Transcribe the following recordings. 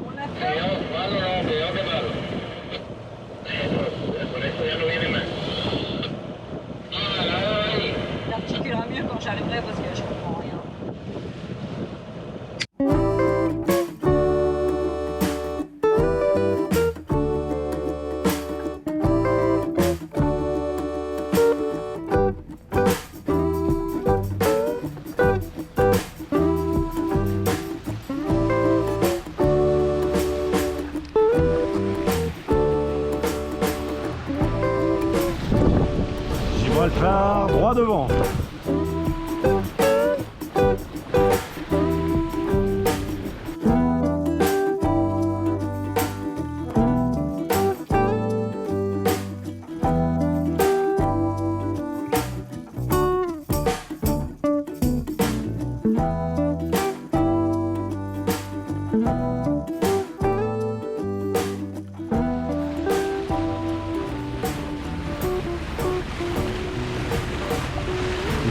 On l'a fait. Il articulera mieux quand j'arriverai parce que je comprends rien. Gibraltar droit devant.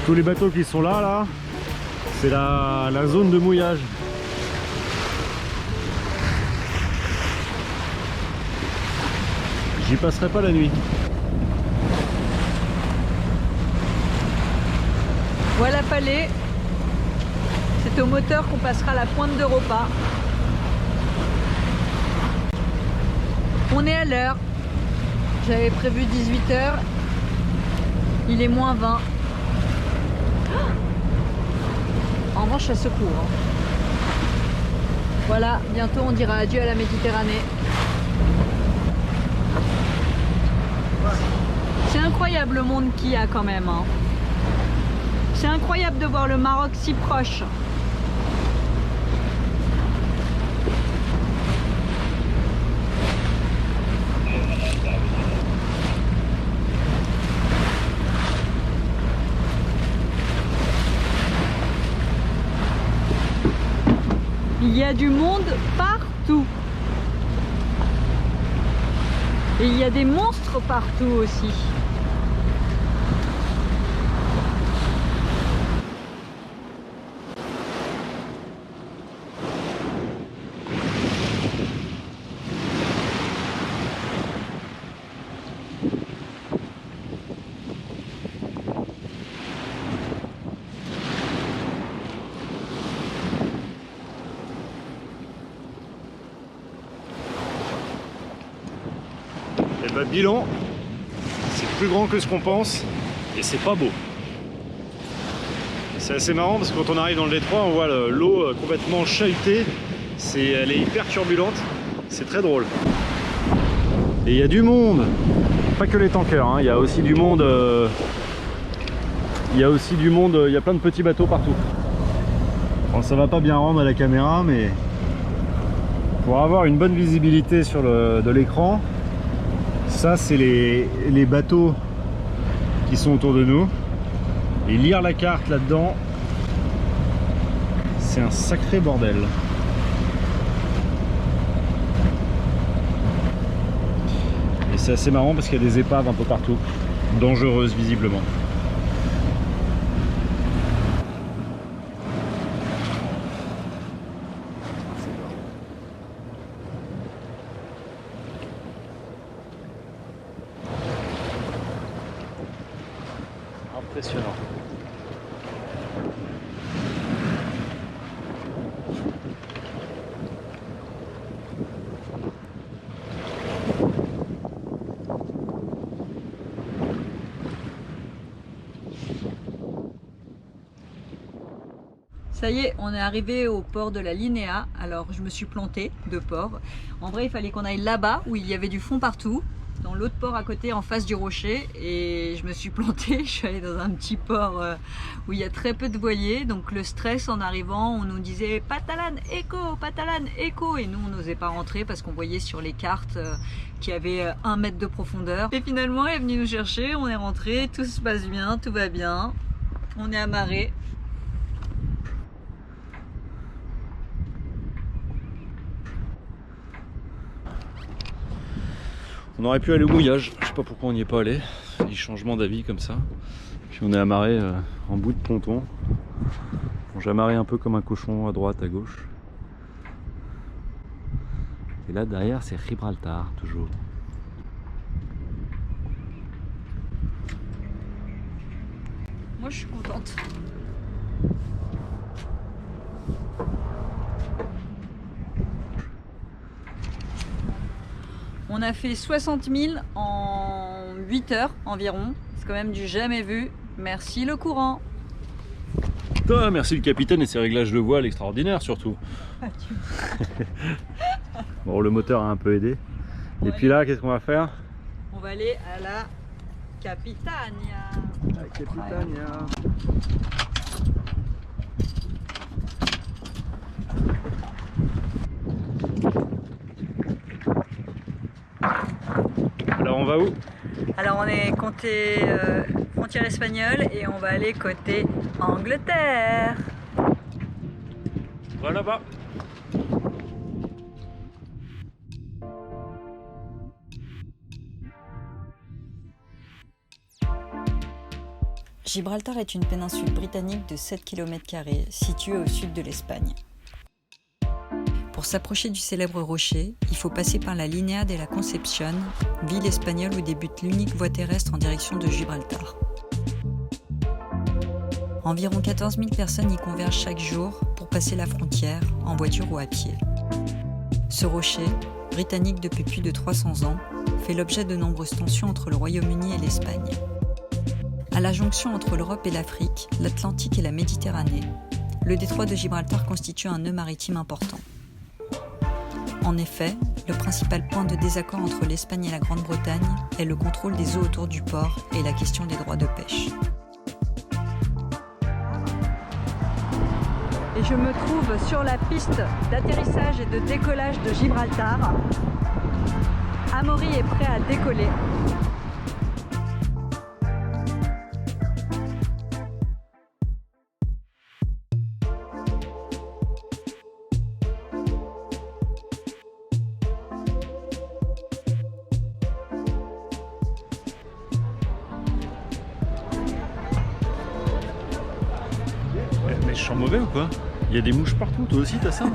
Tous les bateaux qui sont là, c'est la zone de mouillage. J'y passerai pas la nuit. Voilà Palais. C'est au moteur qu'on passera la pointe d'Europa. On est à l'heure. J'avais prévu 18 h. Il est moins 20. En revanche, ça secoue. Hein. Voilà, bientôt on dira adieu à la Méditerranée. C'est incroyable le monde qu'il y a quand même. Hein. C'est incroyable de voir le Maroc si proche. Il y a du monde partout. Et il y a des monstres partout aussi. Et bah bilan, c'est plus grand que ce qu'on pense et c'est pas beau. C'est assez marrant parce que quand on arrive dans le détroit, on voit l'eau complètement chahutée, elle est hyper turbulente, c'est très drôle. Et il y a du monde, pas que les tankers, hein. Il y a aussi du monde, il y a plein de petits bateaux partout. Bon, ça va pas bien rendre à la caméra, mais pour avoir une bonne visibilité sur de l'écran, ça c'est les bateaux qui sont autour de nous. Et lire la carte là-dedans, c'est un sacré bordel. Et c'est assez marrant parce qu'il y a des épaves un peu partout, dangereuses visiblement. Impressionnant. Ça y est, on est arrivé au port de la Linéa. Alors je me suis plantée de port. En vrai, il fallait qu'on aille là-bas où il y avait du fond partout, dans l'autre port à côté en face du rocher, et je me suis plantée. Je suis allée dans un petit port où il y a très peu de voiliers, donc le stress en arrivant, on nous disait Patalan Echo, et nous on n'osait pas rentrer parce qu'on voyait sur les cartes qu'il y avait 1 mètre de profondeur. Et finalement elle est venue nous chercher, on est rentré, tout se passe bien, tout va bien, on est amarré. On aurait pu aller au mouillage, je sais pas pourquoi on n'y est pas allé, des changements d'avis comme ça. Puis on est amarré en bout de ponton. Bon, j'ai amarré un peu comme un cochon à droite, à gauche. Et là derrière c'est Gibraltar toujours. Moi je suis contente. On a fait 60 000 en 8 heures environ. C'est quand même du jamais vu. Merci le courant. Putain, merci le capitaine et ses réglages de voile extraordinaires surtout. Bon, le moteur a un peu aidé. Et puis là, qu'est-ce qu'on va faire? On va aller à la Capitania. La Capitania. Alors on va où? Alors on est côté frontière espagnole et on va aller côté Angleterre. On va là-bas. Gibraltar est une péninsule britannique de 7 km² située au sud de l'Espagne. Pour s'approcher du célèbre rocher, il faut passer par la Línea de la Concepción, ville espagnole où débute l'unique voie terrestre en direction de Gibraltar. Environ 14 000 personnes y convergent chaque jour pour passer la frontière, en voiture ou à pied. Ce rocher, britannique depuis plus de 300 ans, fait l'objet de nombreuses tensions entre le Royaume-Uni et l'Espagne. À la jonction entre l'Europe et l'Afrique, l'Atlantique et la Méditerranée, le détroit de Gibraltar constitue un nœud maritime important. En effet, le principal point de désaccord entre l'Espagne et la Grande-Bretagne est le contrôle des eaux autour du port et la question des droits de pêche. Et je me trouve sur la piste d'atterrissage et de décollage de Gibraltar. Amaury est prêt à décoller. Mais je sens mauvais ou quoi? Il y a des mouches partout, toi aussi t'as ça?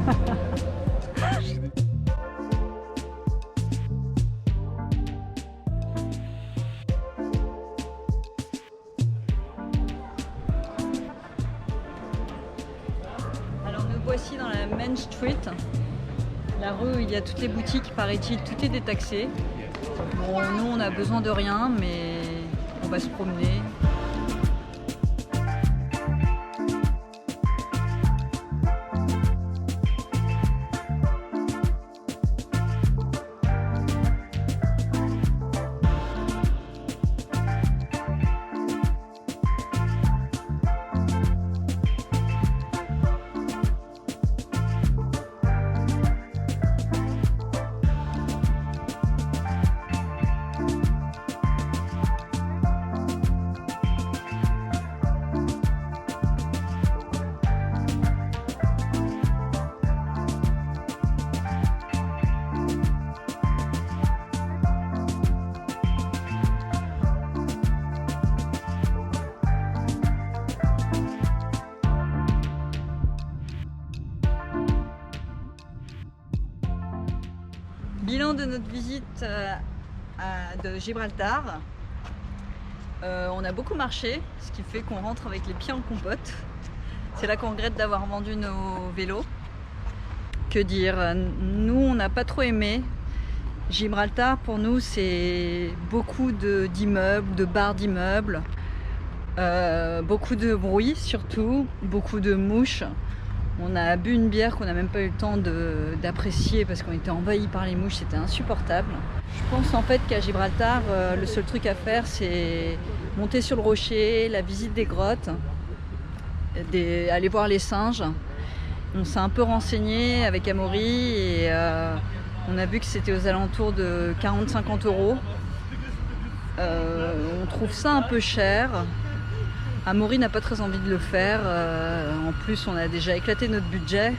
Alors nous voici dans la Main Street, la rue où il y a toutes les boutiques, paraît-il, tout est détaxé. Bon, nous on a besoin de rien, mais on va se promener. Bilan de notre visite de Gibraltar. On a beaucoup marché, ce qui fait qu'on rentre avec les pieds en compote. C'est là qu'on regrette d'avoir vendu nos vélos. Que dire, nous on n'a pas trop aimé. Gibraltar pour nous c'est beaucoup d'immeubles, de bars d'immeubles, beaucoup de bruit surtout, beaucoup de mouches. On a bu une bière qu'on n'a même pas eu le temps d'apprécier parce qu'on était envahi par les mouches, c'était insupportable. Je pense en fait qu'à Gibraltar, le seul truc à faire c'est monter sur le rocher, la visite des grottes, aller voir les singes. On s'est un peu renseigné avec Amaury et on a vu que c'était aux alentours de 40-50 €. On trouve ça un peu cher. Amaury n'a pas très envie de le faire, en plus on a déjà éclaté notre budget,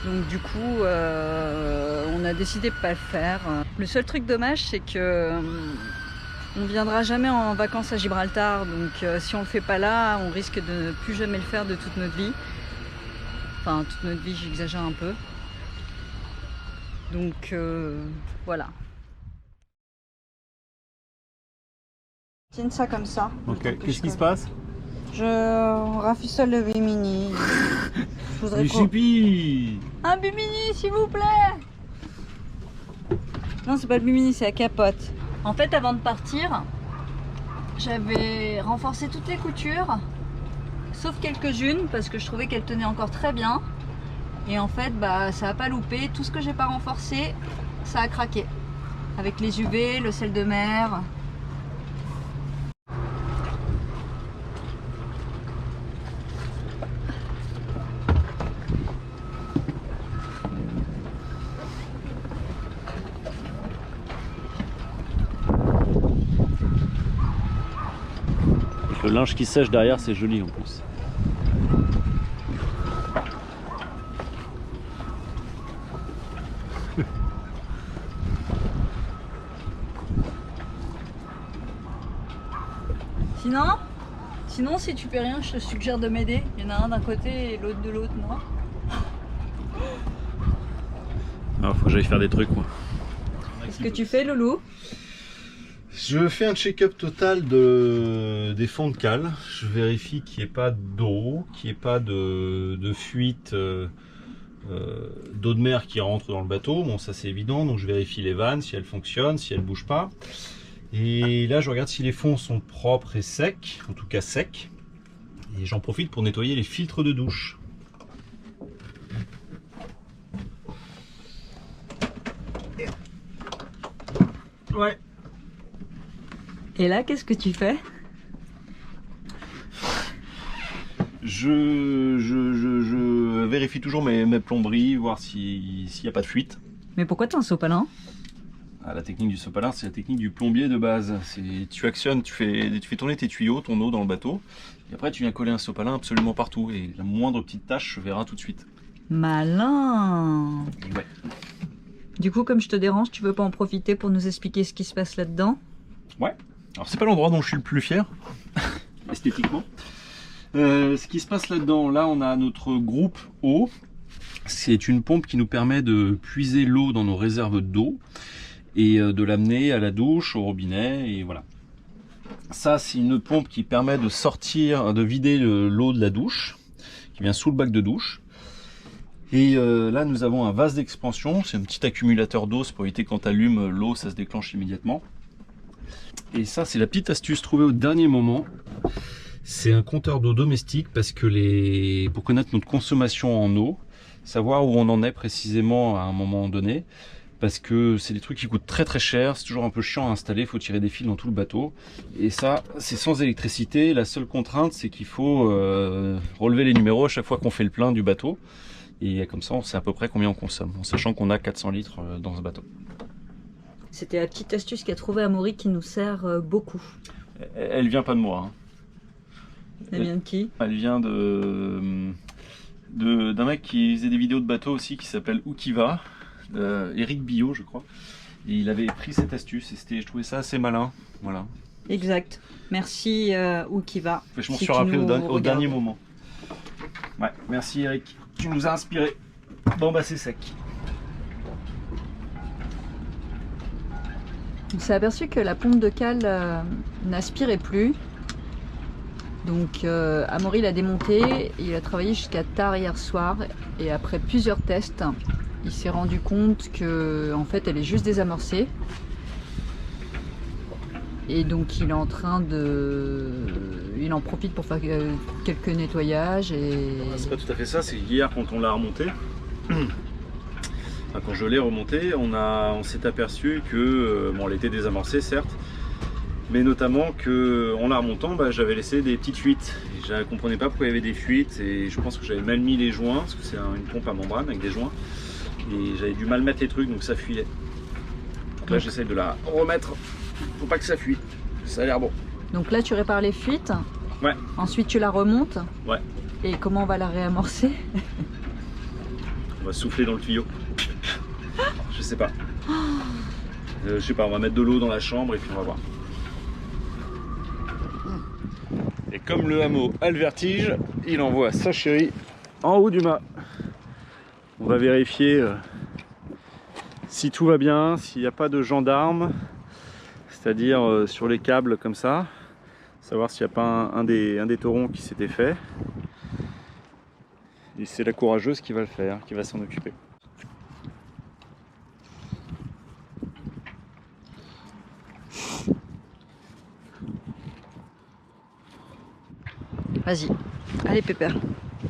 donc du coup on a décidé de ne pas le faire. Le seul truc dommage c'est que on viendra jamais en vacances à Gibraltar, donc si on le fait pas là, on risque de ne plus jamais le faire de toute notre vie. Enfin toute notre vie, j'exagère un peu. Donc voilà. Tiens ça comme ça. Ok, qu'est-ce qui se passe? Je rafistole le bimini. Je voudrais un bimini s'il vous plaît. Non, c'est pas le bimini, c'est la capote. En fait, avant de partir, j'avais renforcé toutes les coutures, sauf quelques-unes, parce que je trouvais qu'elles tenaient encore très bien. Et en fait, bah, ça a pas loupé. Tout ce que j'ai pas renforcé, ça a craqué. Avec les UV, le sel de mer. Le linge qui sèche derrière, c'est joli en plus. Sinon, si tu fais rien, je te suggère de m'aider. Il y en a un d'un côté et l'autre de l'autre, non? Non, faut que j'aille faire des trucs, moi. Qu'est-ce que tu fais, Loulou? Je fais un check-up total des fonds de cale. Je vérifie qu'il n'y ait pas d'eau, qu'il n'y ait pas de fuite d'eau de mer qui rentre dans le bateau. Bon, ça c'est évident. Donc je vérifie les vannes, si elles fonctionnent, si elles ne bougent pas. Et là, je regarde si les fonds sont propres et secs, en tout cas secs. Et j'en profite pour nettoyer les filtres de douche. Ouais. Et là, qu'est-ce que tu fais? Je vérifie toujours mes plomberies, voir s'il n'y a pas de fuite. Mais pourquoi tu as un sopalin? Ah, la technique du sopalin, c'est la technique du plombier de base. Tu actionnes, tu fais tourner tes tuyaux, ton eau dans le bateau, et après tu viens coller un sopalin absolument partout. Et la moindre petite tache se verra tout de suite. Malin. Ouais. Du coup, comme je te dérange, tu veux pas en profiter pour nous expliquer ce qui se passe là-dedans? Ouais. Alors c'est pas l'endroit dont je suis le plus fier, esthétiquement. Ce qui se passe là-dedans, là on a notre groupe eau. C'est une pompe qui nous permet de puiser l'eau dans nos réserves d'eau et de l'amener à la douche, au robinet, et voilà. Ça, c'est une pompe qui permet de sortir, de vider l'eau de la douche, qui vient sous le bac de douche. Et là, nous avons un vase d'expansion, c'est un petit accumulateur d'eau, c'est pour éviter quand tu allumes l'eau, ça se déclenche immédiatement. Et ça, c'est la petite astuce trouvée au dernier moment. C'est un compteur d'eau domestique parce que pour connaître notre consommation en eau, savoir où on en est précisément à un moment donné, parce que c'est des trucs qui coûtent très très cher, c'est toujours un peu chiant à installer, il faut tirer des fils dans tout le bateau. Et ça, c'est sans électricité. La seule contrainte, c'est qu'il faut relever les numéros à chaque fois qu'on fait le plein du bateau. Et comme ça, on sait à peu près combien on consomme, en sachant qu'on a 400 litres dans ce bateau. C'était la petite astuce qu'a trouvée Amaury qui nous sert beaucoup. Elle vient pas de moi. Hein. Elle vient de qui? Elle vient d'un mec qui faisait des vidéos de bateau aussi, qui s'appelle Oukiva, Eric Billot je crois. Et il avait pris cette astuce et je trouvais ça assez malin. Voilà. Exact. Merci Oukiva. Je m'en suis rappelé au dernier moment. Ouais, merci Eric. Tu nous as inspiré. Bon bah c'est sec. On s'est aperçu que la pompe de cale n'aspirait plus. Donc Amaury l'a démontée, il a travaillé jusqu'à tard hier soir et après plusieurs tests, il s'est rendu compte que en fait elle est juste désamorcée. Et donc il est en train il en profite pour faire quelques nettoyages et... C'est pas tout à fait ça, c'est hier quand on l'a remonté. Enfin, quand je l'ai remonté, on s'est aperçu que, bon, elle était désamorcée certes, mais notamment que en la remontant, j'avais laissé des petites fuites. Et je ne comprenais pas pourquoi il y avait des fuites et je pense que j'avais mal mis les joints, parce que c'est une pompe à membrane avec des joints, et j'avais dû mal mettre les trucs, donc ça fuyait. Donc là j'essaie de la remettre, faut pas que ça fuit, ça a l'air bon. Donc là tu répares les fuites, ouais. Ensuite tu la remontes, ouais. Et comment on va la réamorcer? On va souffler dans le tuyau. Je sais pas. Je sais pas, on va mettre de l'eau dans la chambre et puis on va voir. Et comme le hameau a le vertige, il envoie sa chérie en haut du mât. On va vérifier Si tout va bien, s'il n'y a pas de gendarmes, c'est-à-dire sur les câbles comme ça, savoir s'il n'y a pas un des taurons qui s'était fait. Et c'est la courageuse qui va le faire, qui va s'en occuper. Vas-y, allez Pépère.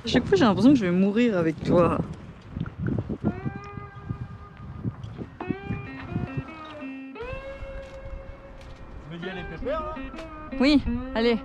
À chaque fois j'ai l'impression que je vais mourir avec toi. Tu me dis allez Pépère là ? Oui, allez.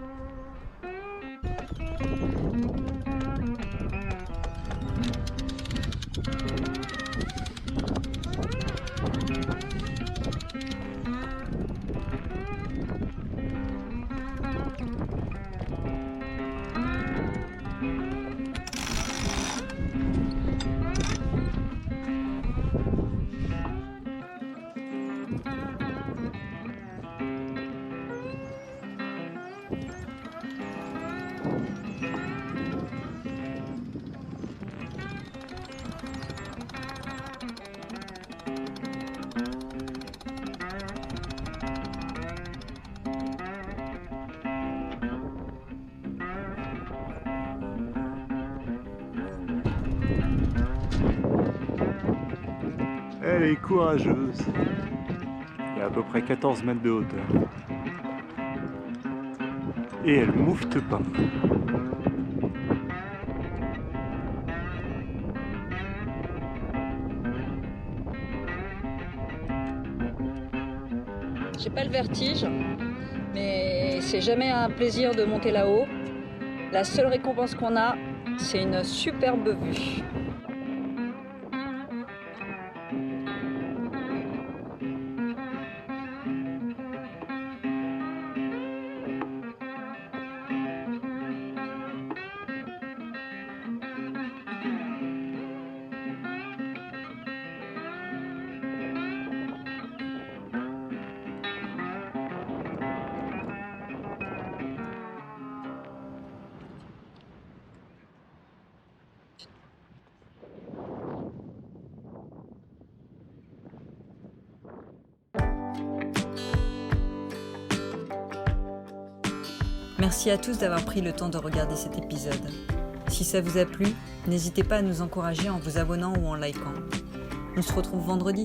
Elle est courageuse. Il y a à peu près 14 mètres de hauteur. Et elle moufte pas. J'ai pas le vertige, mais c'est jamais un plaisir de monter là-haut. La seule récompense qu'on a, c'est une superbe vue. Merci à tous d'avoir pris le temps de regarder cet épisode. Si ça vous a plu, n'hésitez pas à nous encourager en vous abonnant ou en likant. On se retrouve vendredi.